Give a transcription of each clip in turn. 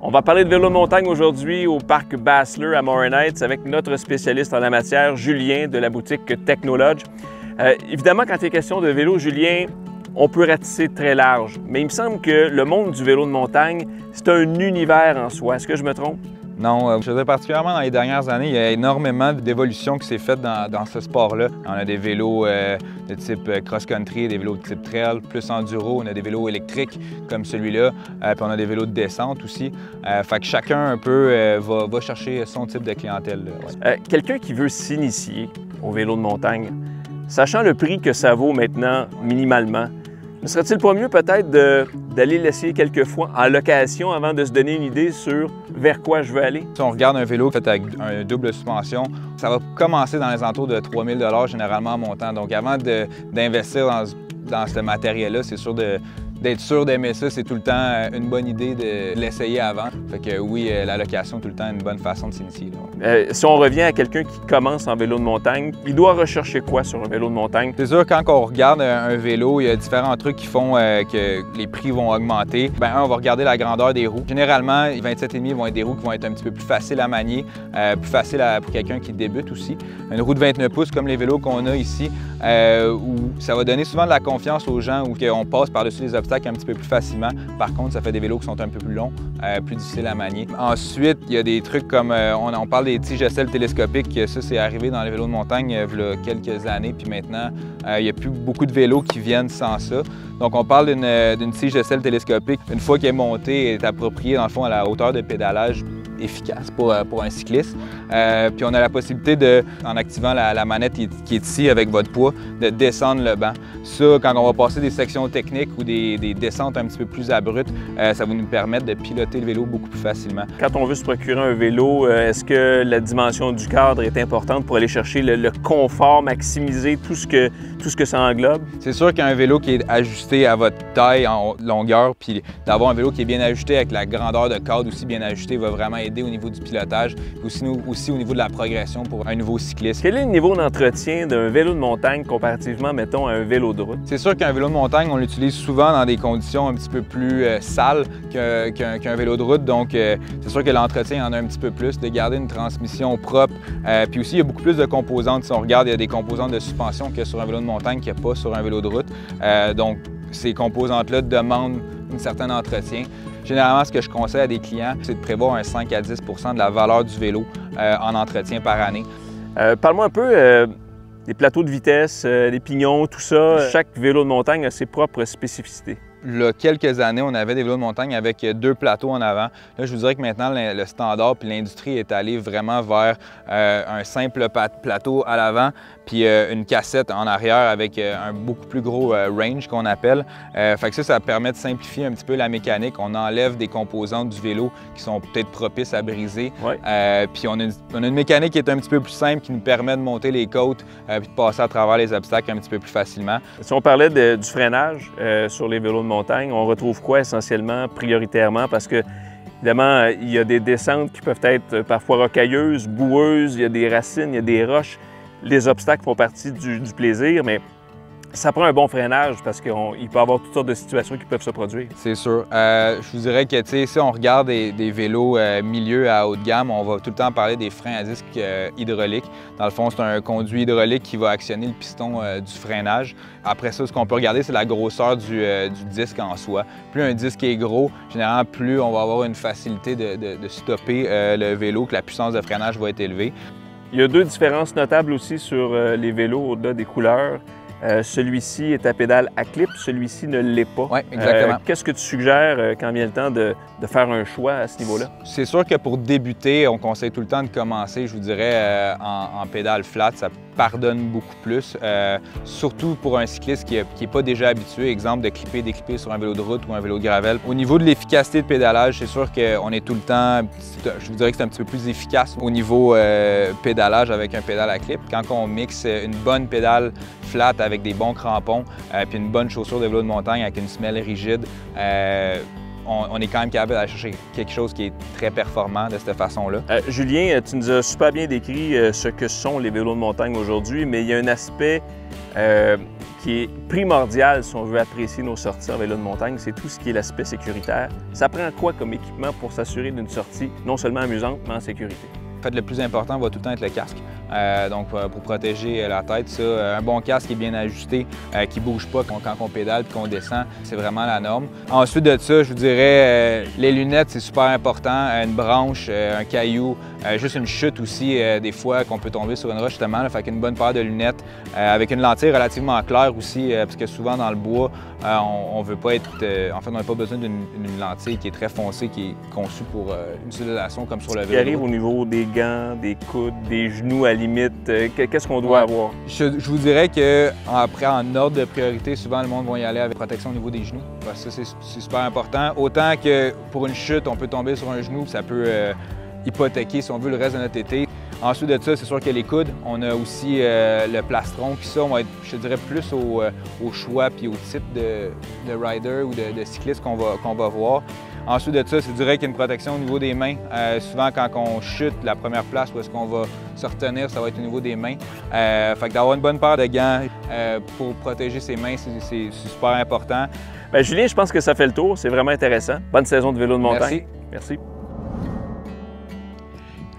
On va parler de vélo de montagne aujourd'hui au parc Bassler à Morin Heights avec notre spécialiste en la matière, Julien de la boutique Technolodge. Évidemment, quand il est question de vélo, Julien, on peut ratisser très large, mais il me semble que le monde du vélo de montagne, c'est un univers en soi. Est-ce que je me trompe? Non, je dirais particulièrement dans les dernières années, il y a énormément d'évolution qui s'est faite dans ce sport-là. On a des vélos de type cross-country, des vélos de type trail, plus enduro, on a des vélos électriques comme celui-là, puis on a des vélos de descente aussi. Fait que chacun un peu va chercher son type de clientèle. Ouais. Quelqu'un qui veut s'initier au vélo de montagne, sachant le prix que ça vaut maintenant minimalement, ne serait-il pas mieux peut-être d'aller l'essayer quelques fois en location avant de se donner une idée sur vers quoi je veux aller? Si on regarde un vélo fait avec un double suspension, ça va commencer dans les alentours de 3 000 $ généralement en montant. Donc avant d'investir dans ce matériel-là, c'est sûr d'être sûr d'aimer ça, c'est tout le temps une bonne idée de l'essayer avant. Fait que oui, la location, tout le temps, une bonne façon de s'initier. Si on revient à quelqu'un qui commence en vélo de montagne, il doit rechercher quoi sur un vélo de montagne? C'est sûr, quand on regarde un vélo, il y a différents trucs qui font que les prix vont augmenter. On va regarder la grandeur des roues. Généralement, les 27,5 vont être des roues qui vont être un petit peu plus faciles à manier, plus faciles pour quelqu'un qui débute aussi. Une roue de 29 pouces, comme les vélos qu'on a ici, où ça va donner souvent de la confiance aux gens, où on passe par-dessus les obstacles un petit peu plus facilement. Par contre, ça fait des vélos qui sont un peu plus longs, plus difficiles à manier. Ensuite, il y a des trucs comme, on parle des tiges aisselles télescopiques. Ça, c'est arrivé dans les vélos de montagne il y a quelques années, puis maintenant, il n'y a plus beaucoup de vélos qui viennent sans ça. Donc, on parle d'une tige aisselle télescopique. Une fois qu'elle est montée, elle est appropriée, dans le fond, à la hauteur de pédalage efficace pour un cycliste. Puis on a la possibilité en activant la manette qui est ici avec votre poids, de descendre le banc. Ça, quand on va passer des sections techniques ou des descentes un petit peu plus abruptes, ça va nous permettre de piloter le vélo beaucoup plus facilement. Quand on veut se procurer un vélo, est-ce que la dimension du cadre est importante pour aller chercher le confort, maximiser tout ce que ça englobe? C'est sûr qu'un vélo qui est ajusté à votre taille en longueur, puis d'avoir un vélo qui est bien ajusté avec la grandeur de cadre aussi bien ajustée va vraiment aider au niveau du pilotage, aussi au niveau de la progression pour un nouveau cycliste. Quel est le niveau d'entretien d'un vélo de montagne comparativement, mettons, à un vélo de route? C'est sûr qu'un vélo de montagne, on l'utilise souvent dans des conditions un petit peu plus sales qu'un vélo de route, donc c'est sûr que l'entretien en a un petit peu plus, de garder une transmission propre. Puis aussi, il y a beaucoup plus de composantes. Si on regarde, il y a des composantes de suspension qu'il y a sur un vélo de montagne qu'il n'y a pas sur un vélo de route. Donc, ces composantes-là demandent un certain entretien. Généralement, ce que je conseille à des clients, c'est de prévoir un 5 à 10 % de la valeur du vélo en entretien par année. Parle-moi un peu des plateaux de vitesse, des pignons, tout ça. Chaque vélo de montagne a ses propres spécificités. Il y a quelques années, on avait des vélos de montagne avec 2 plateaux en avant. Là, je vous dirais que maintenant, le standard puis l'industrie est allée vraiment vers un simple plateau à l'avant puis une cassette en arrière avec un beaucoup plus gros range qu'on appelle. Fait que ça permet de simplifier un petit peu la mécanique. On enlève des composantes du vélo qui sont peut-être propices à briser. Ouais. Puis on a une mécanique qui est un petit peu plus simple, qui nous permet de monter les côtes puis de passer à travers les obstacles un petit peu plus facilement. Si on parlait du freinage sur les vélos de montagne, on retrouve quoi essentiellement, prioritairement? Parce que, évidemment, il y a des descentes qui peuvent être parfois rocailleuses, boueuses, il y a des racines, il y a des roches. Les obstacles font partie du plaisir, mais ça prend un bon freinage parce qu'il peut y avoir toutes sortes de situations qui peuvent se produire. C'est sûr. Je vous dirais que si on regarde des vélos milieu à haut de gamme, on va tout le temps parler des freins à disque hydrauliques. Dans le fond, c'est un conduit hydraulique qui va actionner le piston du freinage. Après ça, ce qu'on peut regarder, c'est la grosseur du disque en soi. Plus un disque est gros, généralement, plus on va avoir une facilité de stopper le vélo, que la puissance de freinage va être élevée. Il y a 2 différences notables aussi sur les vélos au-delà des couleurs. Celui-ci est à pédale à clip, celui-ci ne l'est pas. Oui, exactement. Qu'est-ce que tu suggères quand vient le temps de faire un choix à ce niveau-là? C'est sûr que pour débuter, on conseille tout le temps de commencer, je vous dirais, en pédale flat. Ça pardonne beaucoup plus, surtout pour un cycliste qui n'est pas déjà habitué, exemple, de clipper, déclipper sur un vélo de route ou un vélo de gravel. Au niveau de l'efficacité de pédalage, c'est sûr qu'on est tout le temps, je vous dirais que c'est un petit peu plus efficace au niveau pédalage avec un pédale à clip. Quand on mixe une bonne pédale flat avec des bons crampons, puis une bonne chaussure de vélo de montagne avec une semelle rigide, on est quand même capable d'aller chercher quelque chose qui est très performant de cette façon-là. Julien, tu nous as super bien décrit ce que sont les vélos de montagne aujourd'hui, mais il y a un aspect qui est primordial si on veut apprécier nos sorties en vélo de montagne, c'est tout ce qui est l'aspect sécuritaire. Ça prend quoi comme équipement pour s'assurer d'une sortie non seulement amusante, mais en sécurité? En fait, le plus important va tout le temps être le casque. Donc, pour protéger la tête, ça, un bon casque qui est bien ajusté, qui ne bouge pas quand on pédale et qu'on descend, c'est vraiment la norme. Ensuite de ça, je vous dirais, les lunettes, c'est super important. Une branche, un caillou, juste une chute aussi, des fois qu'on peut tomber sur une roche justement. Là, fait qu'une bonne paire de lunettes, avec une lentille relativement claire aussi, parce que souvent dans le bois, on veut pas être... en fait, on n'a pas besoin d'une lentille qui est très foncée, qui est conçue pour une utilisation comme sur le vélo. Ce qui arrive au niveau des gants, des coudes, des genoux à la limite, qu'est-ce qu'on doit avoir? Je vous dirais qu'après, en ordre de priorité, souvent le monde va y aller avec protection au niveau des genoux. Ça, c'est super important. Autant que pour une chute, on peut tomber sur un genou, ça peut hypothéquer, si on veut, le reste de notre été. Ensuite de ça, c'est sûr que les coudes, on a aussi le plastron, puis ça, on va être, je dirais, plus au choix puis au type de rider ou de cycliste qu'on va voir. Ensuite de ça, je dirais qu'il y a une protection au niveau des mains. Souvent, quand on chute, la première place où est-ce qu'on va se retenir, ça va être au niveau des mains. Fait que d'avoir une bonne paire de gants pour protéger ses mains, c'est super important. Bien, Julien, je pense que ça fait le tour. C'est vraiment intéressant. Bonne saison de vélo de montagne. Merci. Merci.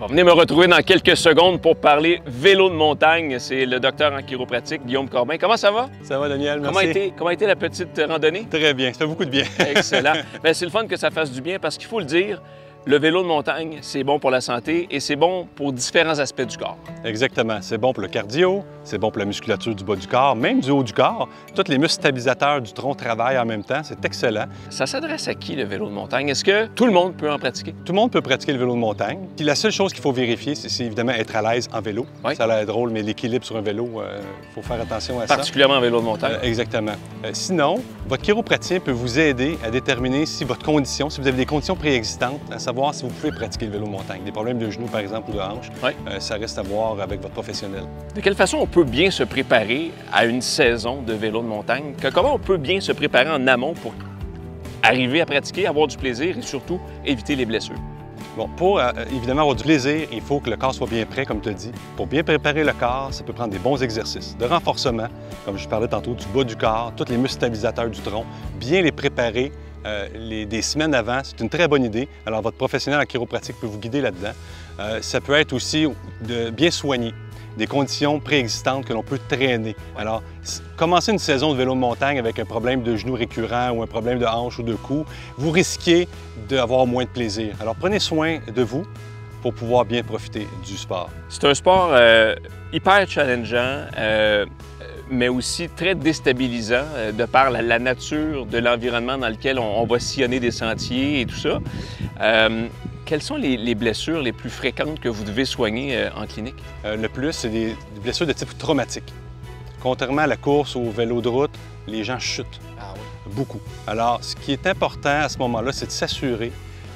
On va venir me retrouver dans quelques secondes pour parler vélo de montagne. C'est le docteur en chiropratique, Guillaume Corbin. Comment ça va? Ça va, Daniel, merci. Comment a été la petite randonnée? Très bien, ça fait beaucoup de bien. Excellent. Bien, c'est le fun que ça fasse du bien parce qu'il faut le dire, le vélo de montagne, c'est bon pour la santé et c'est bon pour différents aspects du corps. Exactement. C'est bon pour le cardio, c'est bon pour la musculature du bas du corps, même du haut du corps. Tous les muscles stabilisateurs du tronc travaillent en même temps. C'est excellent. Ça s'adresse à qui, le vélo de montagne? Est-ce que tout le monde peut en pratiquer? Tout le monde peut pratiquer le vélo de montagne. Puis la seule chose qu'il faut vérifier, c'est évidemment être à l'aise en vélo. Oui. Ça a l'air drôle, mais l'équilibre sur un vélo, il faut faire attention à ça. Particulièrement en vélo de montagne. Exactement. Sinon, votre chiropraticien peut vous aider à déterminer si votre condition, si vous avez des conditions préexistantes, à savoir si vous pouvez pratiquer le vélo de montagne. Des problèmes de genoux, par exemple, ou de hanche, Oui. Ça reste à voir avec votre professionnel. De quelle façon on peut bien se préparer à une saison de vélo de montagne? Comment on peut bien se préparer en amont pour arriver à pratiquer, avoir du plaisir et surtout éviter les blessures? Bon, pour évidemment avoir du plaisir, il faut que le corps soit bien prêt, comme tu as dit. Pour bien préparer le corps, ça peut prendre des bons exercices de renforcement, comme je parlais tantôt, du bas du corps, tous les muscles stabilisateurs du tronc, bien les préparer des semaines avant, c'est une très bonne idée. Alors, votre professionnel en chiropratique peut vous guider là-dedans. Ça peut être aussi de bien soigner des conditions préexistantes que l'on peut traîner. Alors, commencer une saison de vélo de montagne avec un problème de genou récurrent ou un problème de hanche ou de cou, vous risquez d'avoir moins de plaisir. Alors, prenez soin de vous pour pouvoir bien profiter du sport. C'est un sport hyper challengeant, mais aussi très déstabilisant de par la nature de l'environnement dans lequel on va sillonner des sentiers et tout ça. Quelles sont les blessures les plus fréquentes que vous devez soigner en clinique? Le plus, c'est des blessures de type traumatique. Contrairement à la course ou au vélo de route, les gens chutent. Ah oui. Beaucoup. Alors, ce qui est important à ce moment-là, c'est de s'assurer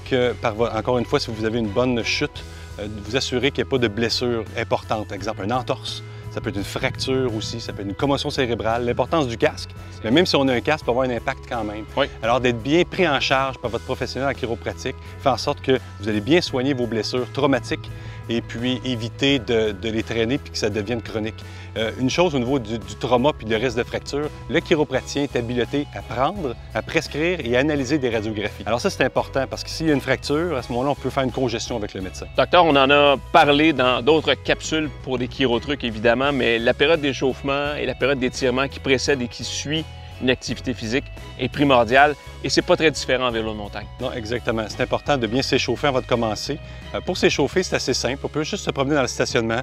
que, encore une fois, si vous avez une bonne chute, de vous assurer qu'il n'y ait pas de blessure importante. Par exemple, une entorse. Ça peut être une fracture aussi, ça peut être une commotion cérébrale. L'importance du casque, mais même si on a un casque, peut avoir un impact quand même. Oui. Alors, d'être bien pris en charge par votre professionnel en chiropratique fait en sorte que vous allez bien soigner vos blessures traumatiques et puis éviter de les traîner puis que ça devienne chronique. Une chose au niveau du trauma puis le risque de fracture, le chiropraticien est habilité à prendre, à prescrire et à analyser des radiographies. Alors ça, c'est important parce que s'il y a une fracture, à ce moment-là, on peut faire une congestion avec le médecin. Docteur, on en a parlé dans d'autres capsules pour des chirotrucs, évidemment, mais la période d'échauffement et la période d'étirement qui précède et qui suit une activité physique est primordiale et c'est pas très différent en vélo de montagne. Non, exactement. C'est important de bien s'échauffer avant de commencer. Pour s'échauffer, c'est assez simple. On peut juste se promener dans le stationnement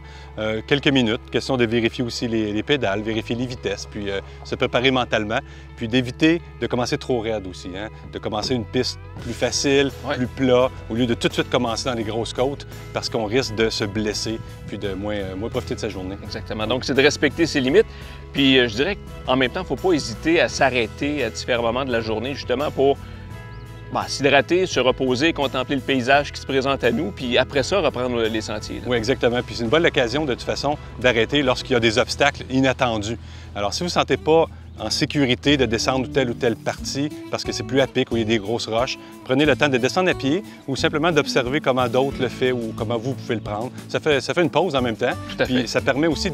quelques minutes. Question de vérifier aussi les pédales, vérifier les vitesses, puis se préparer mentalement, puis d'éviter de commencer trop raide aussi. Hein? De commencer une piste plus facile, plus plat, au lieu de tout de suite commencer dans les grosses côtes, parce qu'on risque de se blesser, puis de moins profiter de sa journée. Exactement. Donc, c'est de respecter ses limites. Puis, je dirais qu'en même temps, il ne faut pas hésiter à s'arrêter à différents moments de la journée, justement, pour s'hydrater, se reposer, contempler le paysage qui se présente à nous, puis après ça, reprendre les sentiers. Là. Oui, exactement. Puis c'est une bonne occasion, de toute façon, d'arrêter lorsqu'il y a des obstacles inattendus. Alors, si vous ne vous sentez pas en sécurité de descendre telle ou telle partie, parce que c'est plus à pic ou il y a des grosses roches, prenez le temps de descendre à pied ou simplement d'observer comment d'autres le font ou comment vous pouvez le prendre. Ça fait une pause en même temps. Tout à fait. Puis ça permet aussi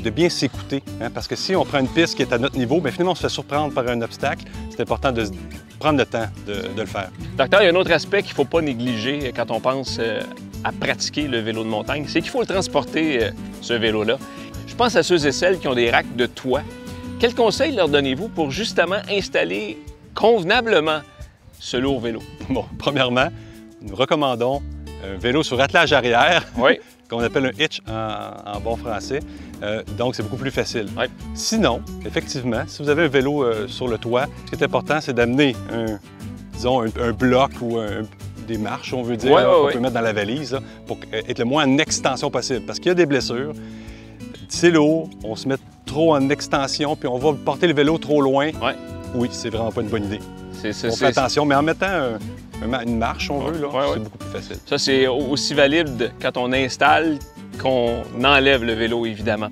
de bien s'écouter. Hein, parce que si on prend une piste qui est à notre niveau, bien, finalement, on se fait surprendre par un obstacle. C'est important de prendre le temps de le faire. Docteur, il y a un autre aspect qu'il ne faut pas négliger quand on pense à pratiquer le vélo de montagne, c'est qu'il faut le transporter, ce vélo-là. Je pense à ceux et celles qui ont des racks de toit. Quels conseils leur donnez-vous pour justement installer convenablement ce lourd vélo? Bon, premièrement, nous recommandons un vélo sur attelage arrière, Oui. qu'on appelle un hitch en bon français. Donc, c'est beaucoup plus facile. Oui. Sinon, effectivement, si vous avez un vélo sur le toit, ce qui est important, c'est d'amener un bloc ou des marches, on veut dire, qu'on peut mettre dans la valise, là, pour être le moins en extension possible. Parce qu'il y a des blessures. C'est lourd, on se met trop en extension, puis on va porter le vélo trop loin. Ouais. Oui, c'est vraiment pas une bonne idée. On fait attention, mais en mettant une marche, on veut, là, c'est beaucoup plus facile. Ça, c'est aussi valide quand on installe qu'on enlève le vélo, évidemment.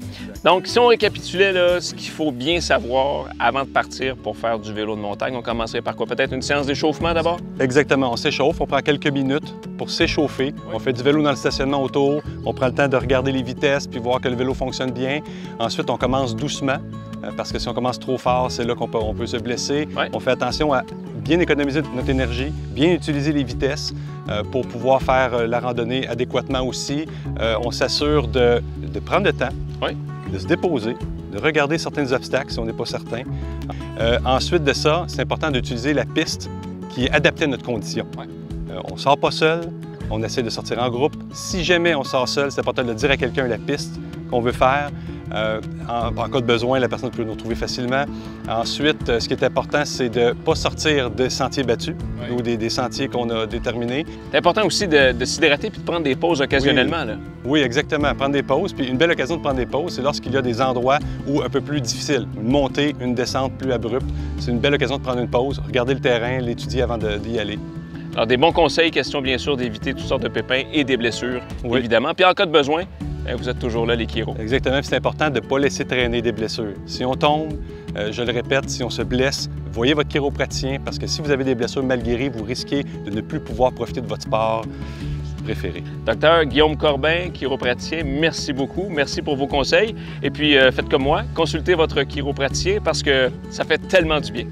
Donc, si on récapitulait là, ce qu'il faut bien savoir avant de partir pour faire du vélo de montagne, on commencerait par quoi? Peut-être une séance d'échauffement d'abord? Exactement, on s'échauffe, on prend quelques minutes pour s'échauffer. Oui. On fait du vélo dans le stationnement autour, on prend le temps de regarder les vitesses puis voir que le vélo fonctionne bien. Ensuite, on commence doucement, parce que si on commence trop fort, c'est là qu'on peut se blesser. Oui. On fait attention à bien économiser notre énergie, bien utiliser les vitesses pour pouvoir faire la randonnée adéquatement aussi. On s'assure de prendre le temps, oui, de se déposer, de regarder certains obstacles si on n'est pas certain. Ensuite de ça, c'est important d'utiliser la piste qui est adaptée à notre condition. Oui. On ne sort pas seul, on essaie de sortir en groupe. Si jamais on sort seul, c'est important de dire à quelqu'un la piste qu'on veut faire. En cas de besoin, la personne peut nous retrouver facilement. Ensuite, ce qui est important, c'est de ne pas sortir des sentiers battus, oui, ou des sentiers qu'on a déterminés. C'est important aussi de s'hydrater et de prendre des pauses occasionnellement. Oui. Là. Oui, exactement. Prendre des pauses. Puis une belle occasion de prendre des pauses, c'est lorsqu'il y a des endroits où un peu plus difficiles. Une montée, une descente plus abrupte. C'est une belle occasion de prendre une pause, regarder le terrain, l'étudier avant d'y aller. Alors, des bons conseils, question bien sûr d'éviter toutes sortes de pépins et des blessures, oui, évidemment. Puis en cas de besoin, vous êtes toujours là, les chiros. Exactement, c'est important de ne pas laisser traîner des blessures. Si on tombe, je le répète, si on se blesse, voyez votre chiropraticien parce que si vous avez des blessures mal guéries, vous risquez de ne plus pouvoir profiter de votre sport préféré. Docteur Guillaume Corbin, chiropraticien, merci beaucoup. Merci pour vos conseils. Et puis, faites comme moi, consultez votre chiropraticien parce que ça fait tellement du bien.